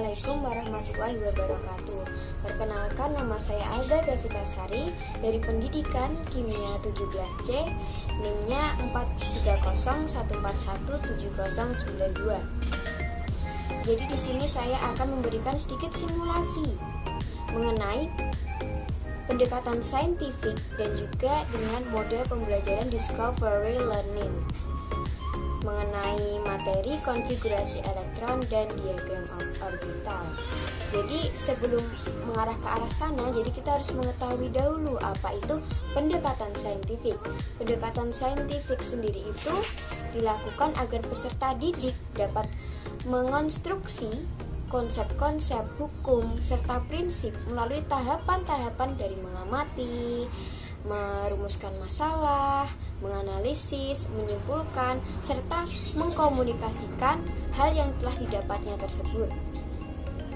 Assalamualaikum warahmatullahi wabarakatuh. Perkenalkan, nama saya Alda Gavitasari dari Pendidikan Kimia 17C, NIM-nya 430141792. Jadi di sini saya akan memberikan sedikit simulasi mengenai pendekatan saintifik dan juga dengan model pembelajaran discovery learning mengenai materi konfigurasi elektron dan diagram orbital. Jadi sebelum mengarah ke arah sana, jadi kita harus mengetahui dahulu apa itu pendekatan saintifik. Pendekatan saintifik sendiri itu dilakukan agar peserta didik dapat mengonstruksi konsep-konsep hukum serta prinsip melalui tahapan-tahapan dari mengamati, merumuskan masalah, menganalisis, menyimpulkan, serta mengkomunikasikan hal yang telah didapatnya tersebut.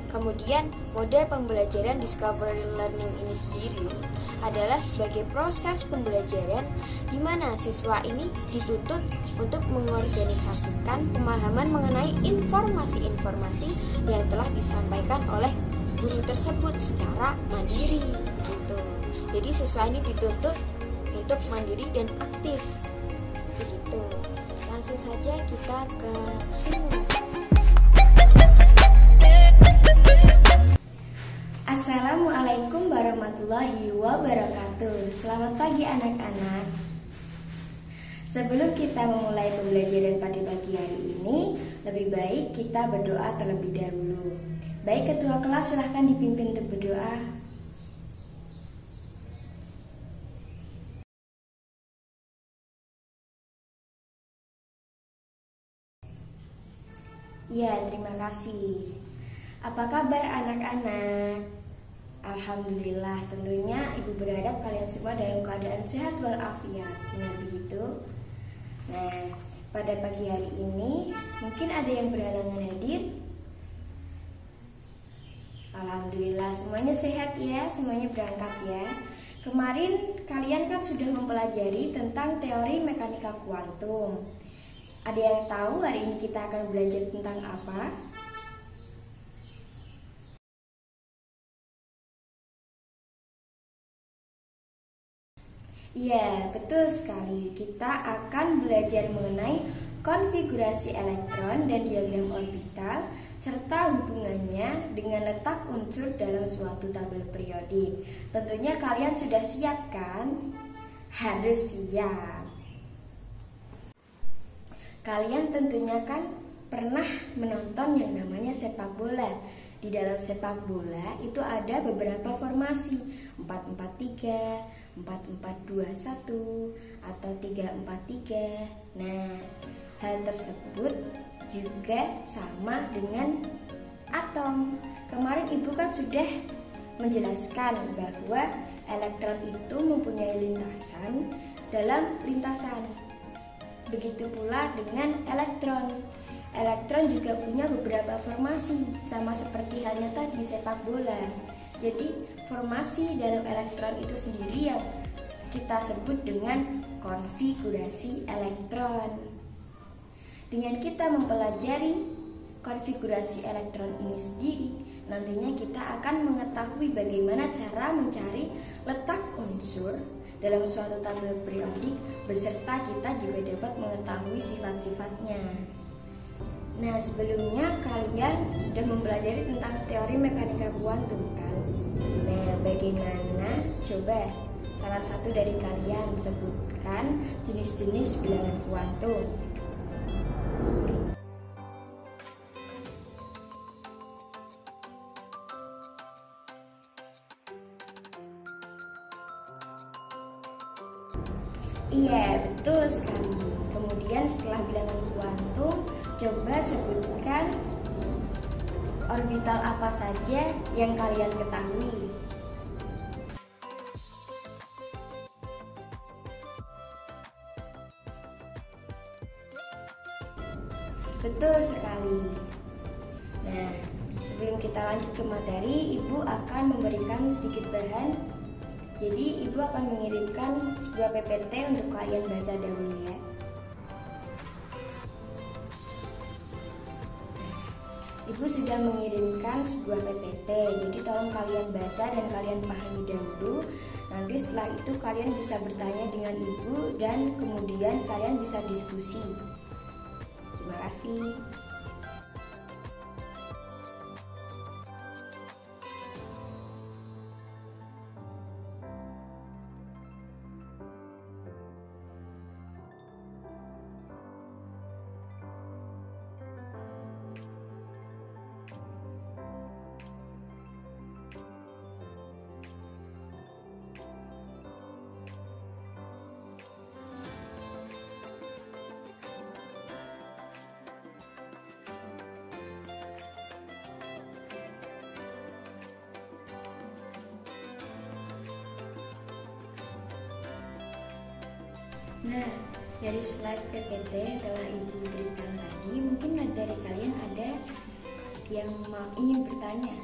Kemudian, model pembelajaran discovery learning ini sendiri adalah sebagai proses pembelajaran di mana siswa ini dituntut untuk mengorganisasikan pemahaman mengenai informasi-informasi yang telah disampaikan oleh guru tersebut secara mandiri gitu. Jadi siswa ini dituntut untuk mandiri dan aktif begitu. Langsung saja kita ke simulasi. Assalamualaikum warahmatullahi wabarakatuh. Selamat pagi anak-anak. Sebelum kita memulai pembelajaran pada pagi hari ini, lebih baik kita berdoa terlebih dahulu. Baik, ketua kelas silahkan dipimpin untuk berdoa. Ya, terima kasih. Apa kabar anak-anak? Alhamdulillah, tentunya Ibu berharap kalian semua dalam keadaan sehat walafiat. Benar begitu? Nah, pada pagi hari ini mungkin ada yang berhalangan hadir. Alhamdulillah, semuanya sehat ya, semuanya berangkat ya. Kemarin kalian kan sudah mempelajari tentang teori mekanika kuantum. Ada yang tahu hari ini kita akan belajar tentang apa? Ya, betul sekali. Kita akan belajar mengenai konfigurasi elektron dan diagram orbital serta hubungannya dengan letak unsur dalam suatu tabel periodik. Tentunya kalian sudah siap kan? Harus siap. Kalian tentunya kan pernah menonton yang namanya sepak bola. Di dalam sepak bola itu ada beberapa formasi, 4-4-3, 4-4-2-1, atau 3-4-3. Nah, hal tersebut juga sama dengan atom. Kemarin Ibu kan sudah menjelaskan bahwa elektron itu mempunyai lintasan dalam lintasan. Begitu pula dengan elektron. Elektron juga punya beberapa formasi, sama seperti halnya tadi sepak bola. Jadi formasi dalam elektron itu sendiri yang kita sebut dengan konfigurasi elektron. Dengan kita mempelajari konfigurasi elektron ini sendiri, nantinya kita akan mengetahui bagaimana cara mencari letak unsur dalam suatu tabel periodik, beserta kita juga dapat mengetahui sifat-sifatnya. Nah, sebelumnya kalian sudah mempelajari tentang teori mekanika kuantum kan? Nah, bagaimana? Coba salah satu dari kalian sebutkan jenis-jenis bilangan kuantum. Iya, betul sekali. Kemudian setelah bilangan kuantum, coba sebutkan orbital apa saja yang kalian ketahui. Betul sekali. Nah, sebelum kita lanjut ke materi, Ibu akan memberikan sedikit bahan. Jadi Ibu akan mengirimkan sebuah PPT untuk kalian baca dahulu ya. Ibu sudah mengirimkan sebuah PPT, jadi tolong kalian baca dan kalian pahami dahulu. Nanti setelah itu kalian bisa bertanya dengan Ibu dan kemudian kalian bisa diskusi. Terima kasih. Nah, dari slide PPT yang telah Ibu berikan tadi, mungkin dari kalian ada yang ingin bertanya.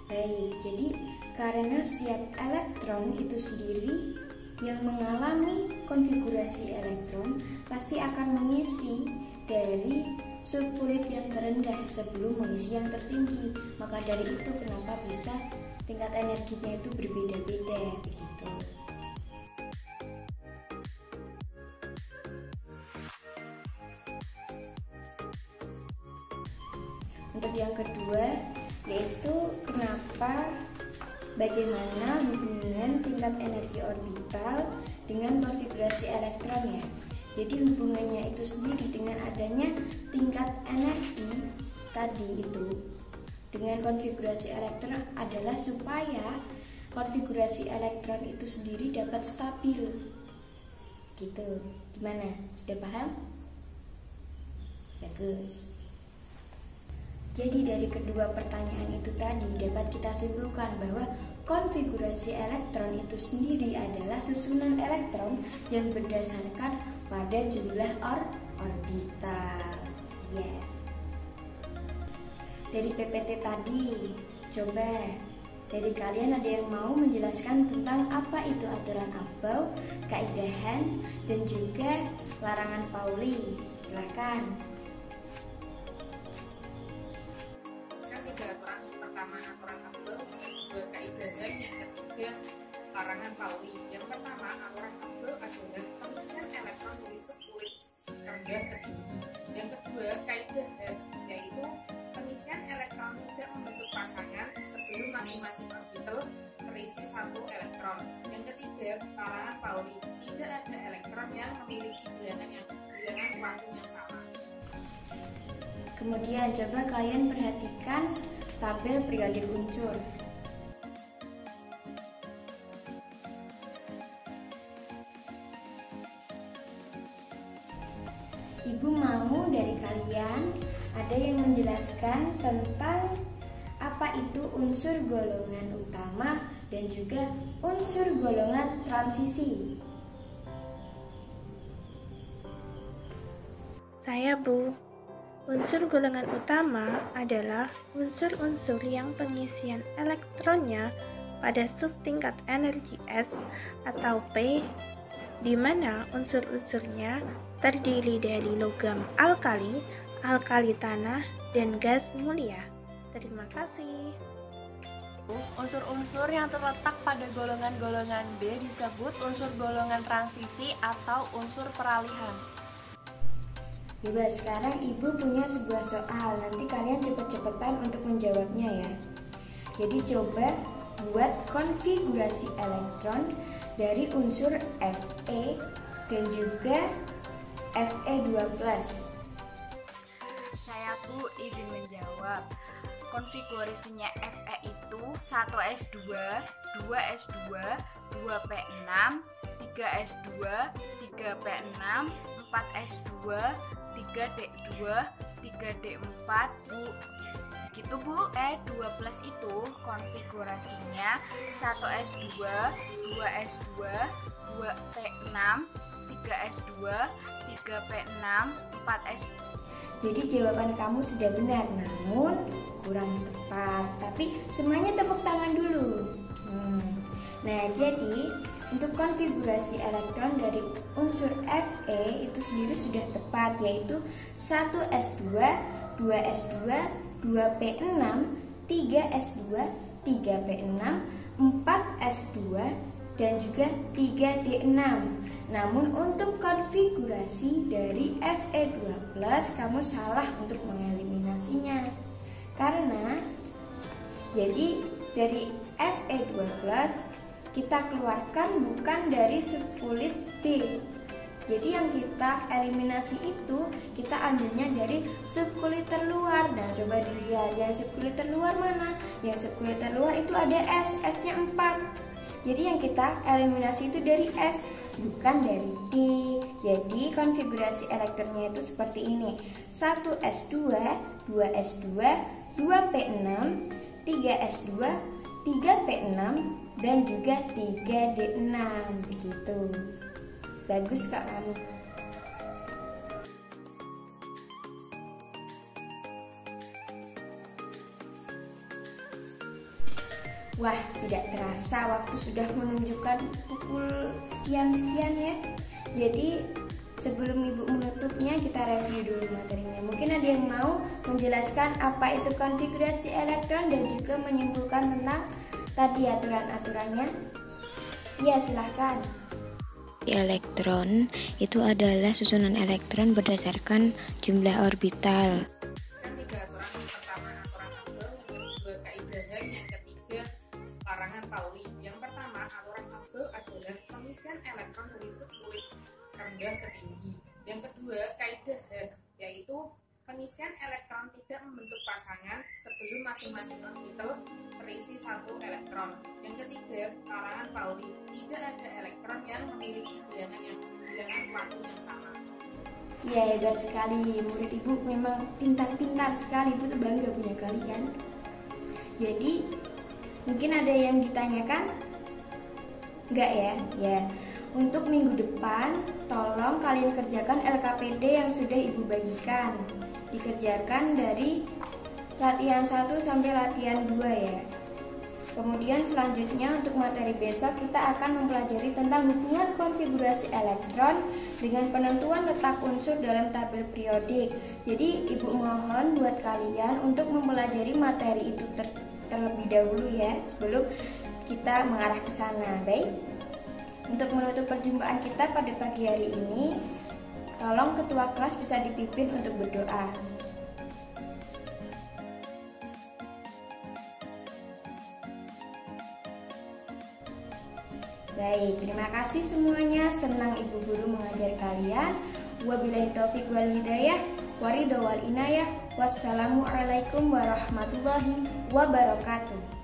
Baik, jadi karena setiap elektron itu sendiri yang mengalami konfigurasi elektron pasti akan mengisi dari subkulit yang terendah sebelum mengisi yang tertinggi. Maka dari itu kenapa bisa tingkat energinya itu berbeda-beda begitu. Untuk yang kedua yaitu bagaimana hubungan tingkat energi orbital dengan konfigurasi elektron ya. Jadi hubungannya itu sendiri dengan adanya tingkat energi tadi itu dengan konfigurasi elektron adalah supaya konfigurasi elektron itu sendiri dapat stabil. Gitu. Gimana? Sudah paham? Bagus. Jadi dari kedua pertanyaan itu tadi dapat kita simpulkan bahwa konfigurasi elektron itu sendiri adalah susunan elektron yang berdasarkan pada jumlah orbital. Yeah. Dari PPT tadi, coba dari kalian ada yang mau menjelaskan tentang apa itu aturan Abel, kaidahan, dan juga larangan Pauli. Silakan. Pertama aturan Abel, kedua kaidahan, yang ketiga larangan Pauli. Yang pertama aturan Abel adalah pengisian elektron dari subkulit rendah ke tinggi. Yang kedua kaidahan, yaitu pengisian elektron tidak membentuk pasangan sebelum masing-masing orbital terisi satu elektron. Yang ketiga larangan Pauli, tidak ada elektron yang memiliki bilangan kuantum yang sama. Kemudian coba kalian perhatikan tabel periodik unsur. Ibu mau dari kalian ada yang menjelaskan tentang apa itu unsur golongan utama dan juga unsur golongan transisi. Saya, Bu. Unsur golongan utama adalah unsur-unsur yang pengisian elektronnya pada subtingkat energi S atau P, di mana unsur-unsurnya terdiri dari logam alkali, alkali tanah, dan gas mulia. Terima kasih. Unsur-unsur yang terletak pada golongan-golongan B disebut unsur golongan transisi atau unsur peralihan. Coba sekarang Ibu punya sebuah soal, nanti kalian cepet-cepetan untuk menjawabnya ya. Jadi coba buat konfigurasi elektron dari unsur Fe dan juga Fe2+. Saya Bu izin menjawab. Konfigurasinya Fe itu 1s2, 2s2, 2p6, 3s2, 3p6, 4s2, 3d2, 3d4, Bu. Gitu Bu. E2+ itu konfigurasinya 1s2, 2s2, 2p6, 3s2, 3p6, 4s. Jadi jawaban kamu sudah benar, namun kurang tepat. Tapi semuanya tepuk tangan dulu. Nah, jadi untuk konfigurasi elektron dari unsur Fe itu sendiri sudah tepat, yaitu 1s2, 2s2, 2p6, 3s2, 3p6, 4s2, dan juga 3d6. Namun untuk konfigurasi dari Fe2+, kamu salah untuk mengeliminasinya. Karena jadi dari Fe2+, kita keluarkan bukan dari subkulit D. Jadi yang kita eliminasi itu kita ambilnya dari subkulit terluar. Nah, coba dilihat yang subkulit terluar mana? Yang subkulit terluar itu ada S, S-nya 4. Jadi yang kita eliminasi itu dari S, bukan dari D. Jadi konfigurasi elektronnya itu seperti ini: 1s2, 2s2, 2p6, 3s2, 3p6, dan juga 3d6. Begitu. Bagus Kak kamu. Wah, tidak terasa waktu sudah menunjukkan pukul sekian-sekian ya. Jadi sebelum Ibu menutupnya, kita review dulu materinya. Mungkin ada yang mau menjelaskan apa itu konfigurasi elektron dan juga menyimpulkan tentang tadi aturan-aturannya? Ya, silahkan. Elektron itu adalah susunan elektron berdasarkan jumlah orbital. Kan 3 aturan. Yang pertama aturan Hubble, yang kedua kaidahan, yang ketiga larangan Pauli. Yang pertama aturan Hubble adalah pengisian elektron dari subkulit rendah ke tinggi. Yang kedua kaidahan, yaitu pengisian elektron tidak membentuk pasangan sebelum masing-masing orbital terisi 1 elektron. Yang ketiga larangan Pauli, tidak ada elektron yang memiliki bilangan kuantum yang sama. Ya, hebat sekali. Murid Ibu memang pintar-pintar sekali. Ibu tuh bangga punya kalian. Jadi, mungkin ada yang ditanyakan? Enggak ya? Ya. Untuk minggu depan, tolong kalian kerjakan LKPD yang sudah Ibu bagikan. Dikerjakan dari latihan 1 sampai latihan 2 ya. Kemudian selanjutnya untuk materi besok kita akan mempelajari tentang hubungan konfigurasi elektron dengan penentuan letak unsur dalam tabel periodik. Jadi Ibu mohon buat kalian untuk mempelajari materi itu terlebih dahulu ya, sebelum kita mengarah ke sana. Baik. Untuk menutup perjumpaan kita pada pagi hari ini, tolong ketua kelas bisa dipimpin untuk berdoa. Baik, terima kasih semuanya. Senang Ibu Guru mengajar kalian. Wabillahi taufiq wal hidayah, waridho wal inayah. Wassalamualaikum warahmatullahi wabarakatuh.